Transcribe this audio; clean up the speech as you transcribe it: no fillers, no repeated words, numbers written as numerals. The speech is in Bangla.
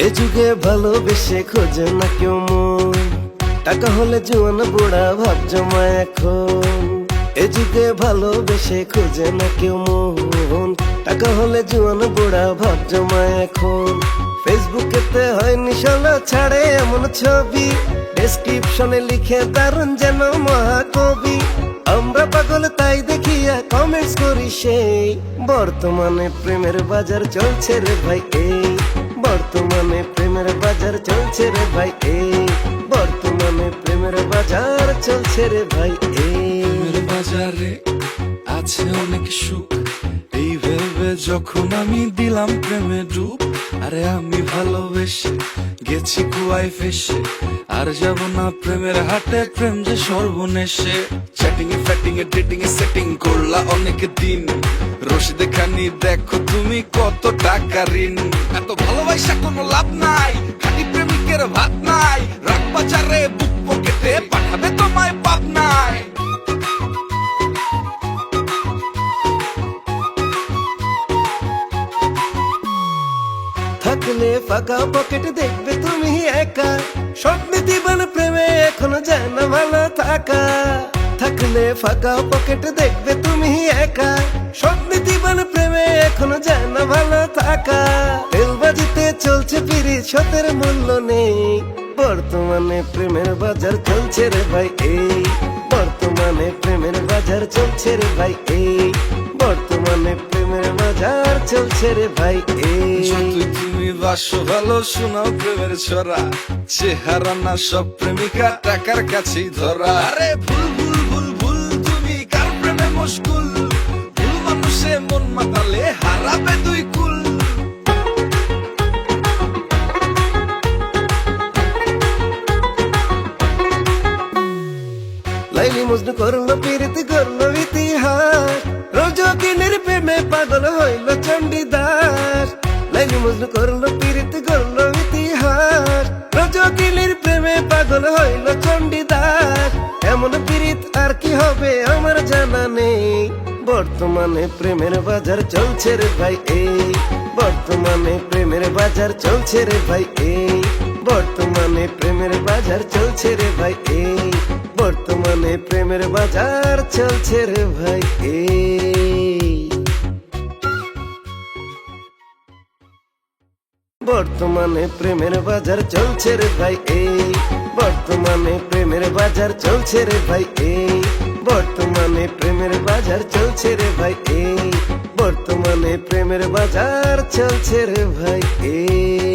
এ যুগে ভালোবেসে খোঁজে না কেউ মন, টাকা হলে জোয়ান বুড়া ভাব জমায় এখন। এ যুগে ভালোবেসে খোঁজে না কেউ মন, টাকা হলে জোয়ান বুড়া ভাব জমায় এখন। ফেসবুকেতে হয় নিশানা ছাড়ে এমন ছবি, ডেসক্রিপশনে লিখে দারুণ যেন মহাকবি। আমরা পাগল তাই দেখিয়া কমেন্টস করি সেই, বর্তমানে প্রেমের বাজার চলছে রে ভাই এই, বর্তমানে প্রেমের বাজার চলছে রে ভাই এই, বর্তমানে প্রেমের বাজার চলছে রে ভাই এই। প্রেমের বাজারে আছে অনেক সুখ, এই ভেবে যখন আমি দিলাম প্রেমে ডুব। আরে আমি ভালোবেসে গেছি কুয়ায় ফেসে, আর যাব না প্রেমের হাটে, প্রেম যে সর্বনেশে। চ্যাটিং এ ফ্যাটিং এ ডেটিং এ সেটিং করলা অনেক দিন, রশিদে খানি দেখো তুমি কত টাকা ঋণ। এত ভালোবাসা কোনো লাভ নাই, খাঁটি প্রেমিকের ভাত নাই, রাগ বাজারে বুক পকেটে পাঠাবে তোমায় পাপ নাই। থাকলে ফাঁকা পকেট দেখবে তুমি একা, স্বপ্নে জীবন প্রেমে এখনো যায় না ভালো থাকা। থাকলে ফাঁকা পকেট দেখবে তুমি একা, স্বপ্নে জীবন প্রেমে এখনো যায় না ভালো থাকা। তেলবাজিতে চলছে পিরিত, সতের মূল্য নেই, বর্তমানে প্রেমের বাজার চলছে রে ভাই এই, বর্তমানে প্রেমের বাজার চলছে রে ভাই এই, বর্তমানে প্রেমের বাজার চলছে রে ভাই এই। যতই তুমি বাসো ভালো শোনাও প্রেমের ছড়া, চেহারা না সব প্রেমিকা টাকার কাছেই ধরা। আরে ভুল ভুল ভুল ভুল তুমি কার প্রেমে মুশকুল, ভুল মানুষে মন মাতালে হারাবে দুই কুল। লাইলি মজনু করলো প্রীতি করলো ইতিহাস, রোজকিনের প্রেমে পাগল হইল চণ্ডীদাস। লাইলি মজনু করলো প্রীতি করলো ইতিহাস, রোজকিনের প্রেমে পাগল হইল চণ্ডীদাস। এমন প্রীত আর কি হবে আমার জানা নেই, বর্তমানে প্রেমের বাজার চলছে রে ভাই এই, বর্তমানে প্রেমের বাজার চলছে রে ভাই এই, বর্তমানে প্রেমের বাজার চলছে রে ভাই এই, বর্তমানে প্রেমের বাজার চলছে রে ভাই এই। বর্তমানে প্রেমের বাজার চলছে রে ভাই এই, বর্তমানে প্রেমের বাজার চলছে রে ভাই এই, বর্তমানে প্রেমের বাজার চলছে রে ভাই এই, বর্তমানে প্রেমের বাজার চলছে রে ভাই এই।